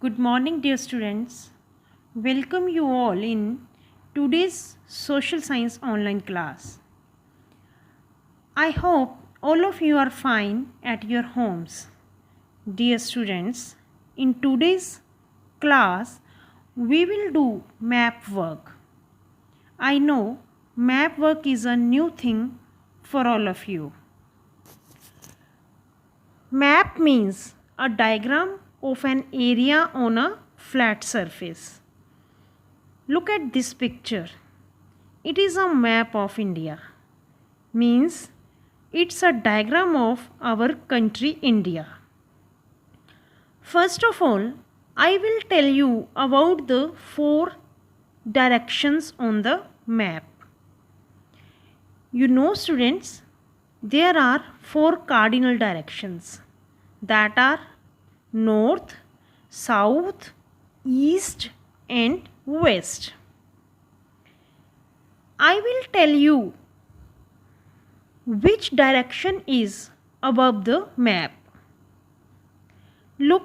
Good morning, dear students. Welcome you all in today's social science online class. I hope all of you are fine at your homes. Dear students, in today's class, we will do map work. I know map work is a new thing for all of you. Map means a diagram of an area on a flat surface. Look at this picture. It is a map of India. Means it's a diagram of our country India. First of all, I will tell you about the 4 directions on the map. You know, students, there are 4 cardinal directions that are north, south, east and west. I will tell you which direction is above the map. Look,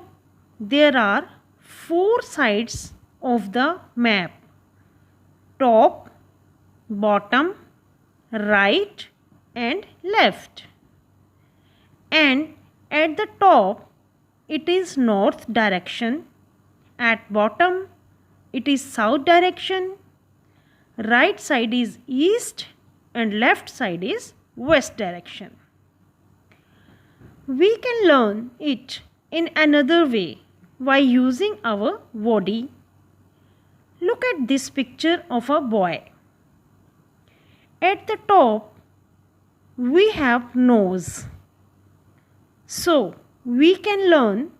there are 4 sides of the map: top, bottom, right and left. And at the top it is north direction, at bottom it is south direction, right side is east and left side is west direction. We can learn it in another way by using our body. Look at this picture of a boy. At the top we have nose. So we can learn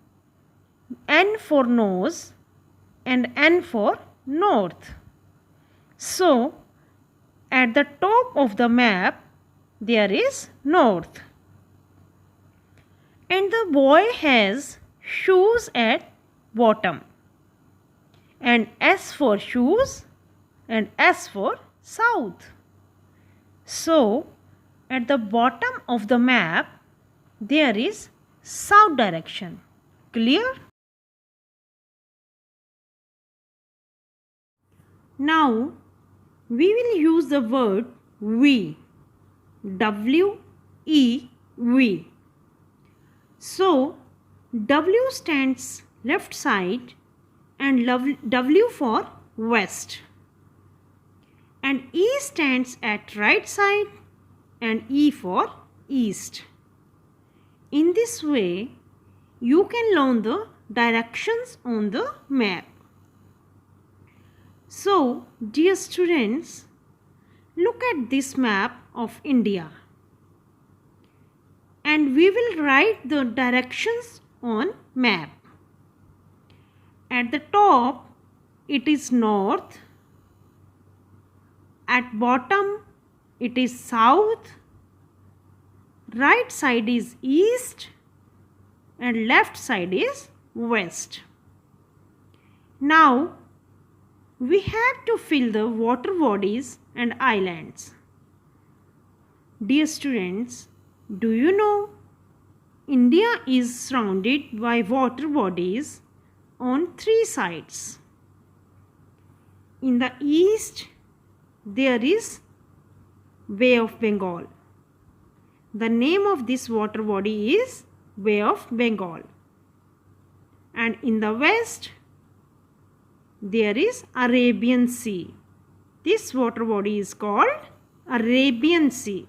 N for nose and N for north. So at the top of the map there is north. And the boy has shoes at bottom. And S for shoes and S for south. So at the bottom of the map there is south direction. Clear? Now we will use the word we. W-E-V. So W stands left side and W for west. And E stands at right side and E for east. In this way, you can learn the directions on the map. So, dear students, look at this map of India. And we will write the directions on map. At the top, it is north. At bottom, it is south. Right side is east and left side is west. Now we have to fill the water bodies and islands. Dear students, do you know India is surrounded by water bodies on 3 sides. In the east there is Bay of Bengal. The name of this water body is Bay of Bengal. And in the west there is Arabian Sea. This water body is called Arabian Sea.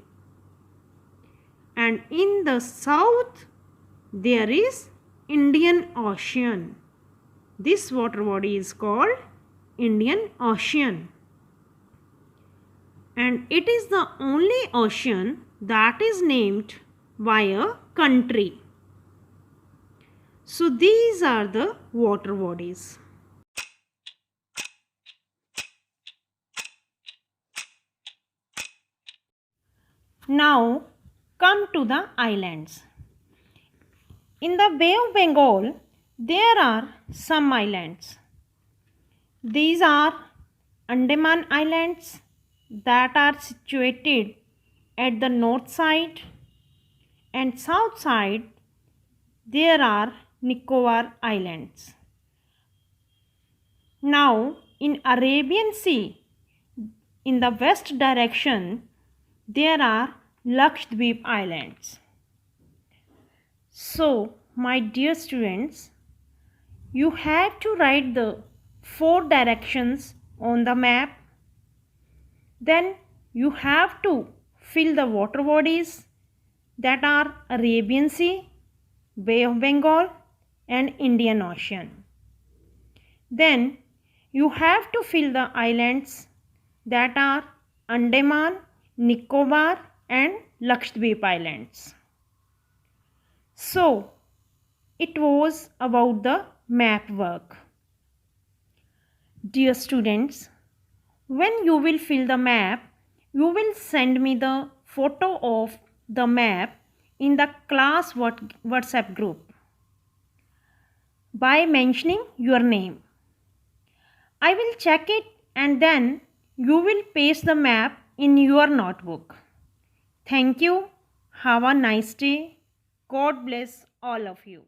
And in the south there is Indian Ocean. This water body is called Indian Ocean. And it is the only ocean that is named by a country. So these are the water bodies. Now come to the islands. In the Bay of Bengal there are some islands. These are Andaman Islands that are situated at the north side, and south side there are Nicobar Islands. Now, in Arabian Sea, in the west direction, there are Lakshadweep Islands. So, my dear students, you have to write the 4 directions on the map. Then you have to fill the water bodies that are Arabian Sea, Bay of Bengal and Indian Ocean. Then you have to fill the islands that are Andaman, Nicobar and Lakshadweep Islands. So, it was about the map work. Dear students, when you will fill the map, you will send me the photo of the map in the class WhatsApp group by mentioning your name. I will check it and then you will paste the map in your notebook. Thank you. Have a nice day. God bless all of you.